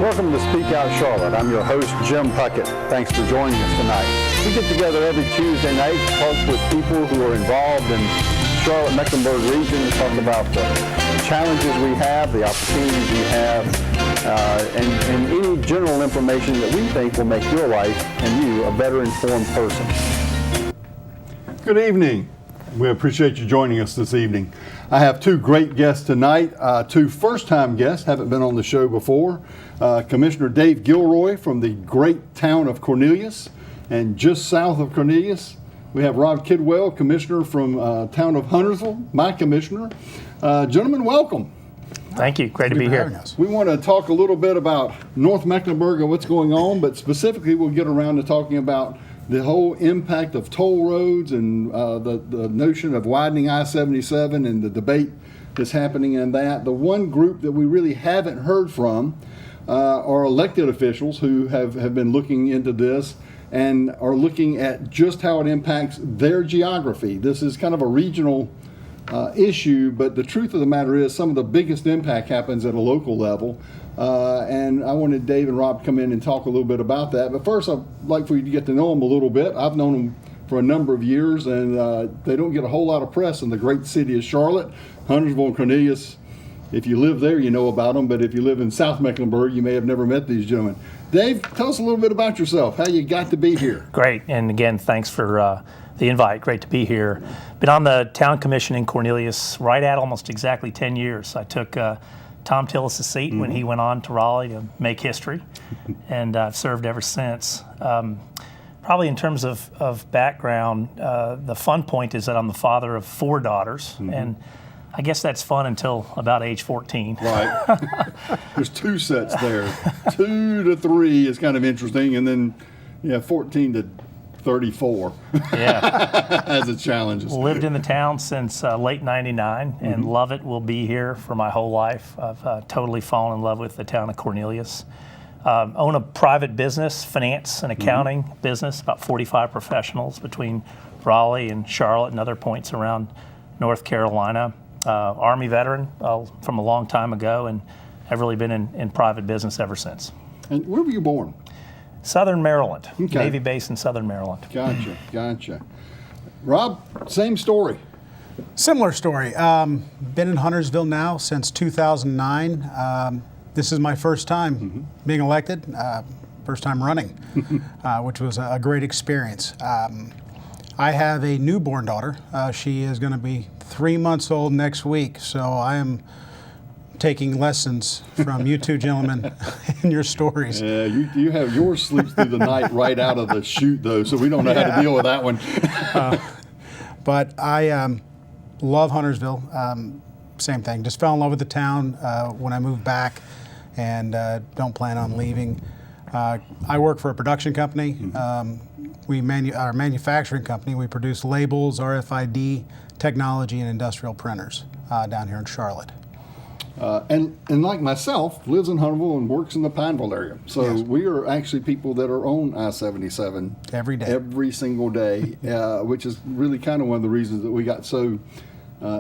Welcome to Speak Out Charlotte. I'm your host, Jim Puckett. Thanks for joining us tonight. We get together every Tuesday night to talk with people who are involved in Charlotte-Mecklenburg region to talk about the challenges we have, the opportunities we have, and any general information that we think will make your life and you a better informed person. Good evening. We appreciate you joining us this evening. I have two great guests tonight, two first-time guests, haven't been on the show before. Commissioner Dave Gilroy from the great town of Cornelius, and just south of Cornelius, we have Rob Kidwell, Commissioner from town of Huntersville, my commissioner. Gentlemen, welcome. Thank you. Great to be here. We want to talk a little bit about North Mecklenburg and what's going on, but specifically we'll get around to talking about the whole impact of toll roads and the notion of widening I-77 and the debate that's happening in that. The one group that we really haven't heard from are elected officials who have been looking into this and are looking at just how it impacts their geography. This is kind of a regional issue, but the truth of the matter is some of the biggest impact happens at a local level. And I wanted Dave and Rob to come in and talk a little bit about that. But first, I'd like for you to get to know them a little bit. I've known them for a number of years, and they don't get a whole lot of press in the great city of Charlotte. Huntersville and Cornelius, if you live there, you know about them. But if you live in South Mecklenburg, you may have never met these gentlemen. Dave, tell us a little bit about yourself, how you got to be here. Great. And again, thanks for the invite. Great to be here. Been on the town commission in Cornelius right at almost exactly 10 years. I took Tom Tillis' seat when he went on to Raleigh to make history, and I've served ever since. Probably in terms of background, the fun point is that I'm the father of 4 daughters, and I guess that's fun until about age 14. Right. There's 2 sets there. 2 to 3 is kind of interesting, and then 14 to 34. Yeah. As it challenges. Lived in the town since late 99 and love it. Will be here for my whole life. I've totally fallen in love with the town of Cornelius. Own a private business, finance and accounting business, about 45 professionals between Raleigh and Charlotte and other points around North Carolina. Army veteran from a long time ago, and have really been in private business ever since. And where were you born? Southern Maryland, Okay. Navy base in Southern Maryland. Gotcha. Rob, same story. Similar story. Been in Huntersville now since 2009. This is my first time being elected, first time running, which was a great experience. I have a newborn daughter. She is going to be 3 months old next week, so I am taking lessons from you two gentlemen and your stories. Yeah, you have yours sleeps through the night right out of the chute, though, so we don't know how to deal with that one. But I love Huntersville. Same thing. Just fell in love with the town when I moved back, and don't plan on leaving. I work for a production company. Our manufacturing company. We produce labels, RFID technology, and industrial printers down here in Charlotte. And like myself, lives in Huntersville and works in the Pineville area. So we are actually people that are on I-77 every day, every single day, which is really kind of one of the reasons that we got so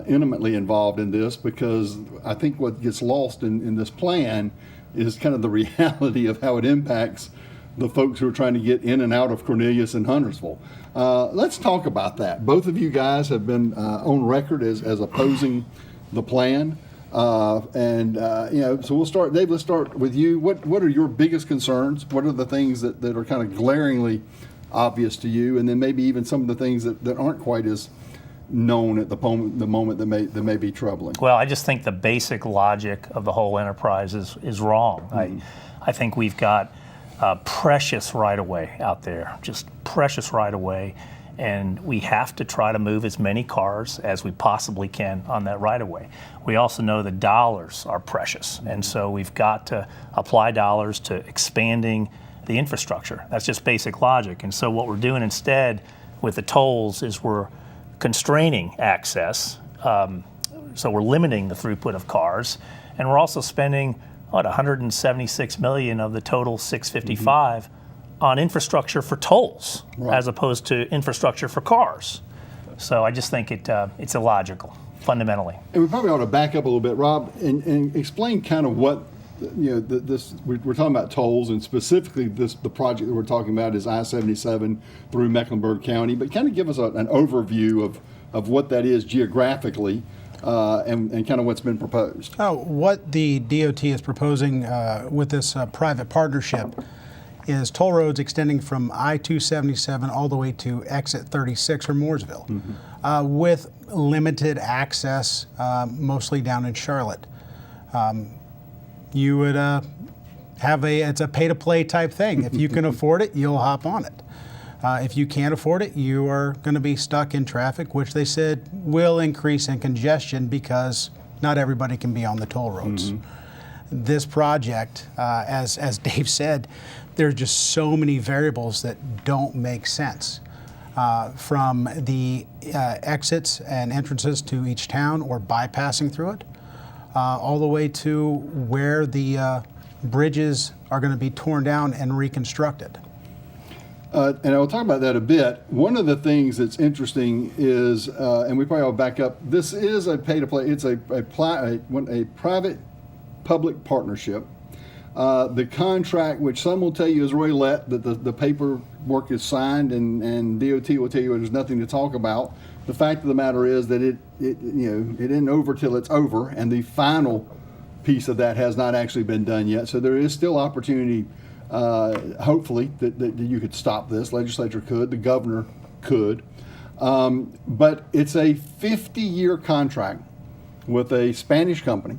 intimately involved in this, because I think what gets lost in this plan is kind of the reality of how it impacts the folks who are trying to get in and out of Cornelius and Huntersville. Let's talk about that. Both of you guys have been on record as opposing the plan. So we'll start, Dave, let's start with you. What are your biggest concerns? What are the things that are kind of glaringly obvious to you? And then maybe even some of the things that aren't quite as known at the moment that may be troubling. Well, I just think the basic logic of the whole enterprise is wrong. I think we've got precious right-of-way out there, just precious right-of-way. And we have to try to move as many cars as we possibly can on that right-of-way. We also know the dollars are precious, and so we've got to apply dollars to expanding the infrastructure. That's just basic logic. And so what we're doing instead with the tolls is we're constraining access, so we're limiting the throughput of cars, and we're also spending, $176 million of the total $655 on infrastructure for tolls, as opposed to infrastructure for cars. So I just think it's illogical, fundamentally. And we probably ought to back up a little bit, Rob, and explain kind of what we're talking about tolls, and specifically the project that we're talking about is I-77 through Mecklenburg County. But kind of give us an overview of what that is geographically, and kind of what's been proposed. What the DOT is proposing with this private partnership is toll roads extending from I-277 all the way to exit 36 or Mooresville, with limited access, mostly down in Charlotte. You would it's a pay-to-play type thing. If you can afford it, you'll hop on it. If you can't afford it, you are going to be stuck in traffic, which they said will increase in congestion because not everybody can be on the toll roads. This project, as Dave said, there's just so many variables that don't make sense. From the exits and entrances to each town or bypassing through it, all the way to where the bridges are going to be torn down and reconstructed. And I'll talk about that a bit. One of the things that's interesting is, and we probably will back up, this is a pay-to-play. It's a private-public partnership. The contract, which some will tell you is already let, that the paperwork is signed, and DOT will tell you there's nothing to talk about. The fact of the matter is that it isn't over till it's over, and the final piece of that has not actually been done yet. So there is still opportunity, hopefully, that you could stop this. Legislature could, the governor could. But it's a 50-year contract with a Spanish company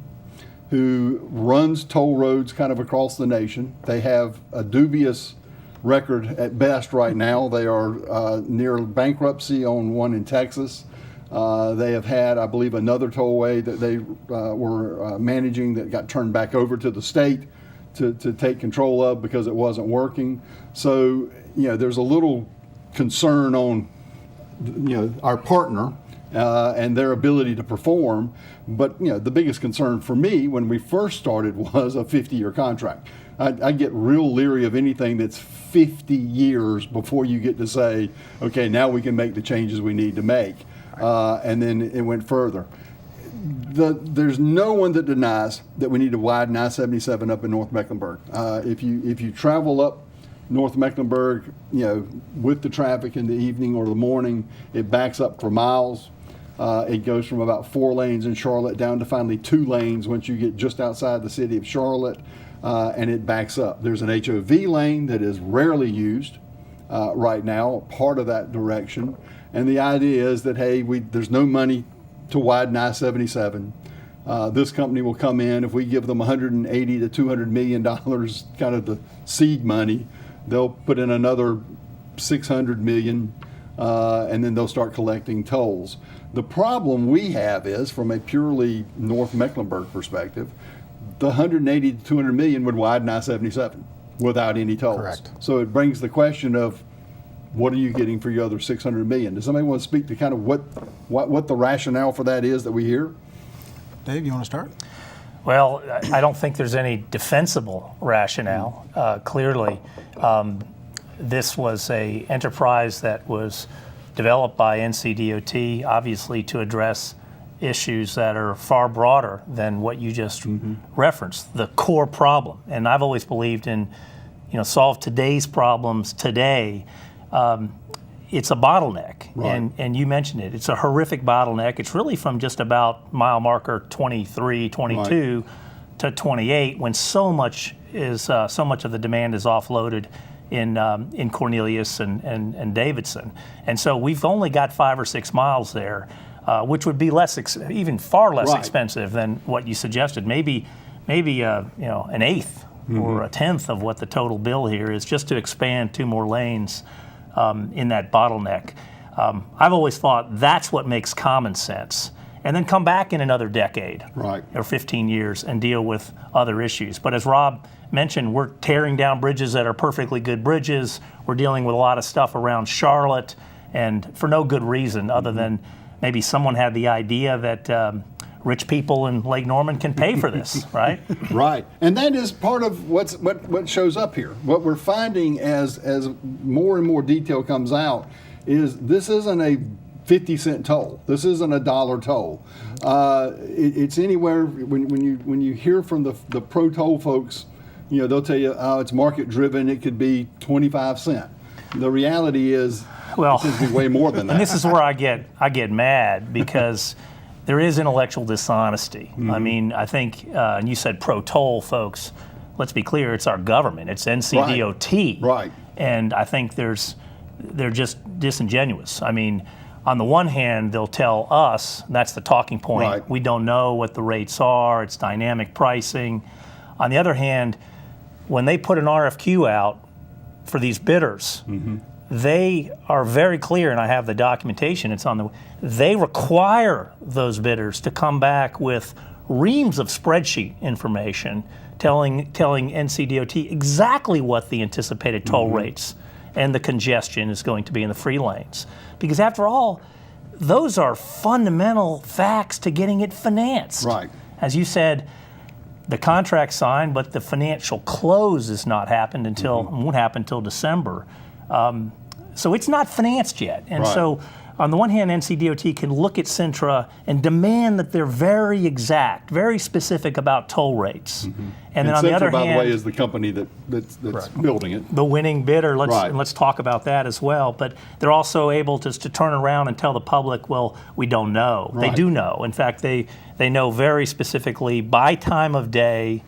who runs toll roads kind of across the nation. They have a dubious record at best right now. They are near bankruptcy on one in Texas. They have had, I believe, another tollway that they were managing that got turned back over to the state to take control of because it wasn't working. So, there's a little concern on, our partner and their ability to perform. But, the biggest concern for me when we first started was a 50-year contract. I get real leery of anything that's 50 years before you get to say, okay, now we can make the changes we need to make. And then it went further. There's no one that denies that we need to widen I-77 up in North Mecklenburg. If you travel up North Mecklenburg, with the traffic in the evening or the morning, it backs up for miles. It goes from about 4 lanes in Charlotte down to finally 2 lanes once you get just outside the city of Charlotte, and it backs up. There's an HOV lane that is rarely used right now, part of that direction. And the idea is that, hey, there's no money to widen I-77. This company will come in. If we give them $180 to $200 million, kind of the seed money, they'll put in another $600 million, and then they'll start collecting tolls. The problem we have is, from a purely North Mecklenburg perspective, the $180 to $200 million would widen I-77 without any tolls. Correct. So it brings the question of, what are you getting for your other $600 million? Does somebody want to speak to kind of what the rationale for that is that we hear? Dave, you want to start? Well, I don't think there's any defensible rationale. Clearly, this was a enterprise that was developed by NCDOT, obviously to address issues that are far broader than what you just referenced, the core problem. And I've always believed in, solve today's problems today. It's a bottleneck, Right. and you mentioned it. It's a horrific bottleneck. It's really from just about mile marker 23, 22 to 28, when so much of the demand is offloaded in Cornelius and Davidson. And so we've only got 5 or 6 miles there, which would be even far less Right. expensive than what you suggested. Maybe an eighth or a tenth of what the total bill here is, just to expand 2 more lanes in that bottleneck. I've always thought that's what makes common sense. And then come back in another decade, Right. or 15 years, and deal with other issues. But as Rob mentioned, we're tearing down bridges that are perfectly good bridges. We're dealing with a lot of stuff around Charlotte, and for no good reason other than maybe someone had the idea that rich people in Lake Norman can pay for this, right? Right, and that is part of what shows up here. What we're finding as more and more detail comes out is this isn't a 50-cent toll. This isn't a dollar toll. It's anywhere when you hear from the pro toll folks, they'll tell you, oh, it's market driven. It could be 25 cents. The reality is, well, it could be way more than that. And this is where I get mad because there is intellectual dishonesty. I mean, I think, and you said pro toll folks. Let's be clear, it's our government. It's NCDOT. Right. And I think they're just disingenuous. I mean, on the one hand, they'll tell us, that's the talking point, right, we don't know what the rates are, it's dynamic pricing. On the other hand, when they put an RFQ out for these bidders, they are very clear, and I have the documentation, they require those bidders to come back with reams of spreadsheet information telling NCDOT exactly what the anticipated toll rates and the congestion is going to be in the free lanes. Because after all, those are fundamental facts to getting it financed. Right. As you said, the contract's signed, but the financial close has not happened won't happen until December. So it's not financed yet. And so on the one hand, NCDOT can look at Cintra and demand that they're very exact, very specific about toll rates. And then on Cintra, the other by hand, the way, is the company that's building it. the winning bidder. Right. Let's talk about that as well. But they're also able to turn around and tell the public, well, we don't know. Right. They do know. In fact, they know very specifically by time of day,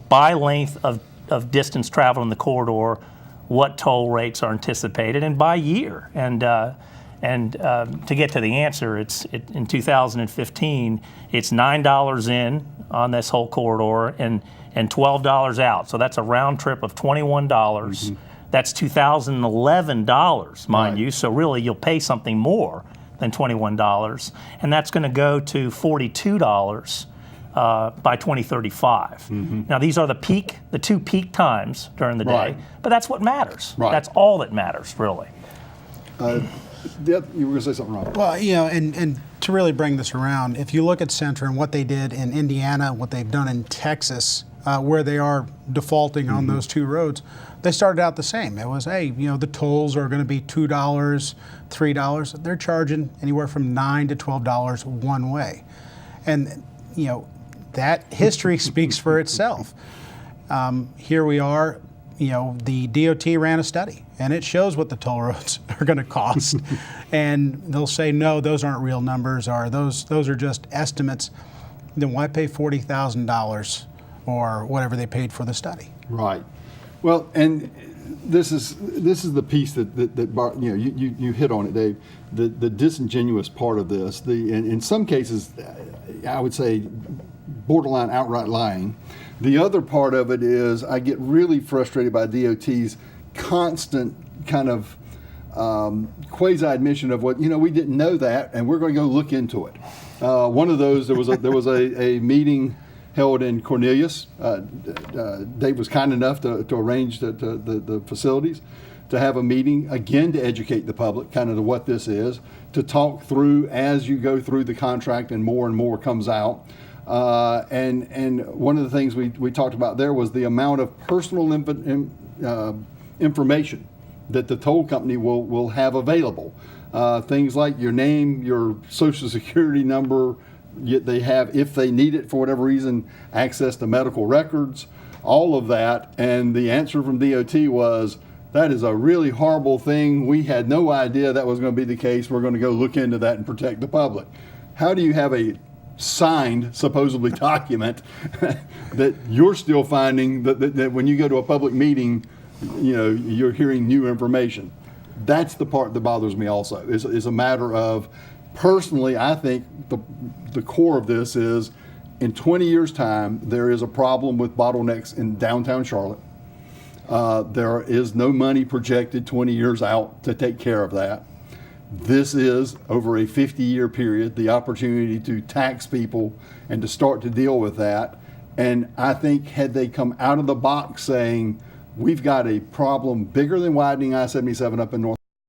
by length of distance traveled in the corridor, what toll rates are anticipated, and by year. And to get to the answer, in 2015, it's $9 in on this whole corridor and $12 out. So that's a round trip of $21. That's $2011, mind you. So really, you'll pay something more than $21, and that's going to go to $42 by 2035. Now, these are the two peak times during the day, Right. but that's what matters. Right. That's all that matters, really. You were going to say something, Robert. Well, and to really bring this around, if you look at Cintra and what they did in Indiana, what they've done in Texas, where they are defaulting on those two roads, they started out the same. It was, hey, the tolls are going to be $2, $3. They're charging anywhere from $9 to $12 one way. And, that history speaks for itself. Here we are, the DOT ran a study, and it shows what the toll roads are going to cost. And they'll say, no, those aren't real numbers, or those are just estimates. Then why pay $40,000 or whatever they paid for the study? Right. Well, and this is the piece that Bart, you hit on it, Dave. The disingenuous part of this. In some cases, I would say borderline outright lying. The other part of it is I get really frustrated by DOT's constant kind of quasi admission of what, we didn't know that, and we're going to go look into it. One of those, there was a meeting held in Cornelius. Dave was kind enough to arrange the facilities to have a meeting, again, to educate the public kind of what this is, to talk through as you go through the contract and more comes out. And one of the things we talked about there was the amount of personal information that the toll company will have available. Things like your name, your social security number, yet they have, if they need it for whatever reason, access to medical records, all of that. And the answer from DOT was, that is a really horrible thing. We had no idea that was going to be the case. We're going to go look into that and protect the public. How do you have a signed, supposedly, document that you're still finding that when you go to a public meeting, you're hearing new information? That's the part that bothers me also. Is a matter of, personally, I think the core of this is, in 20 years' time, there is a problem with bottlenecks in downtown Charlotte. There is no money projected 20 years out to take care of that. This is, over a 50-year period, the opportunity to tax people and to start to deal with that. And I think had they come out of the box saying, we've got a problem bigger than widening I-77 up in North